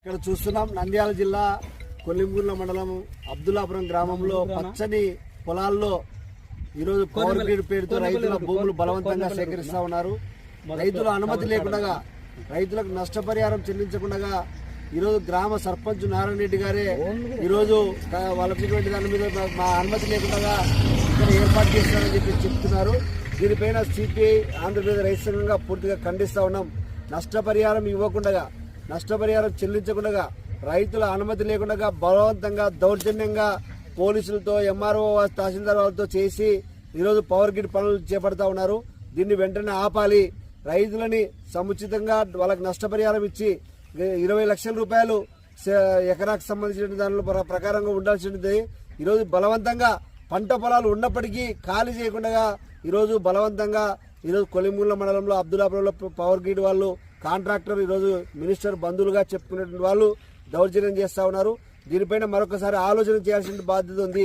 ఇక్కడ చూస్తున్నాం నంద్యాల జిల్లా కొల్లింగూర్ల మండలం అబ్దుల్లాపురం గ్రామంలో పచ్చని పొలాల్లో ఈరోజు పవర్ గ్రిడ్ పేరుతో రైతుల భూములు బలవంతంగా సేకరిస్తా ఉన్నారు. రైతుల అనుమతి లేకుండా రైతులకు నష్టపరిహారం చెల్లించకుండా ఈరోజు గ్రామ సర్పంచ్ నారాయణ రెడ్డి గారే ఈరోజు వాళ్ళకి దాని మీద మా అనుమతి లేకుండా ఇక్కడ ఏర్పాటు చేస్తారని చెప్పి చెప్తున్నారు. దీనిపైన సిపిఐ ఆంధ్రప్రదేశ్ రైతు సంఘంగా పూర్తిగా ఖండిస్తా ఉన్నాం. నష్టపరిహారం ఇవ్వకుండా నష్టపరిహారం చెల్లించకుండా రైతుల అనుమతి లేకుండా బలవంతంగా దౌర్జన్యంగా పోలీసులతో ఎంఆర్ఓ తహసీల్దార్ వాళ్ళతో చేసి ఈరోజు పవర్ గ్రిడ్ పనులు చేపడతా ఉన్నారు. దీన్ని వెంటనే ఆపాలి. రైతులని సముచితంగా వాళ్ళకి నష్టపరిహారం ఇచ్చి 20 లక్షల రూపాయలు ఎకరాకు సంబంధించిన దాని ప్రకారంగా ఉండాల్సింది. ఈరోజు బలవంతంగా పంట పొలాలు ఉన్నప్పటికీ ఖాళీ చేయకుండా ఈరోజు బలవంతంగా ఈరోజు కొలింగూర్ల మండలంలో అబ్దుల్లాపురంలో పవర్ గ్రిడ్ వాళ్ళు కాంట్రాక్టర్ ఈరోజు మినిస్టర్ బంధువులుగా చెప్పుకునేటువంటి వాళ్ళు దౌర్జన్యం చేస్తా ఉన్నారు. దీనిపైన మరొకసారి ఆలోచన చేయాల్సిన బాధ్యత ఉంది.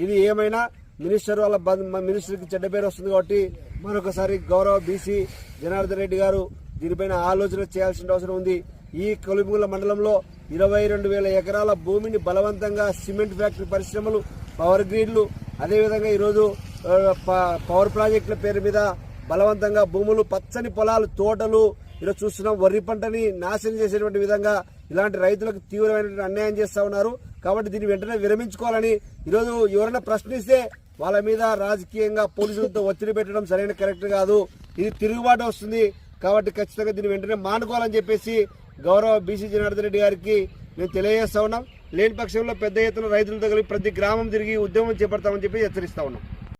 ఇది ఏమైనా మినిస్టర్ వాళ్ళ మినిస్టర్కి చెడ్డ పేరు వస్తుంది కాబట్టి మరొకసారి గౌరవ బీసీ జనార్దన్ రెడ్డి గారు దీనిపైన ఆలోచన చేయాల్సిన అవసరం ఉంది. ఈ కొలింగూర్ల మండలంలో 22,000 ఎకరాల భూమిని బలవంతంగా సిమెంట్ ఫ్యాక్టరీ పరిశ్రమలు, పవర్ గ్రిడ్లు, అదేవిధంగా ఈరోజు పవర్ ప్రాజెక్టుల పేరు మీద బలవంతంగా భూములు, పచ్చని పొలాలు, తోటలు ఈరోజు చూస్తున్నాం. వరి పంటని నాశనం చేసేటువంటి విధంగా ఇలాంటి రైతులకు తీవ్రమైన అన్యాయం చేస్తా ఉన్నారు. కాబట్టి దీన్ని వెంటనే విరమించుకోవాలని ఈరోజు ఎవరైనా ప్రశ్నిస్తే వాళ్ళ మీద రాజకీయంగా పోలీసులతో ఒత్తిడి పెట్టడం సరైన కరెక్ట్ కాదు. ఇది తిరుగుబాటు వస్తుంది. కాబట్టి ఖచ్చితంగా దీన్ని వెంటనే మానుకోవాలని చెప్పేసి గౌరవ బీసీ జనార్దన్ రెడ్డి గారికి మేము తెలియజేస్తా ఉన్నాం. లేని పక్షంలో పెద్ద ఎత్తున రైతులతో కలిపి ప్రతి గ్రామం తిరిగి ఉద్యమం చేపడతామని చెప్పి హెచ్చరిస్తా ఉన్నాం.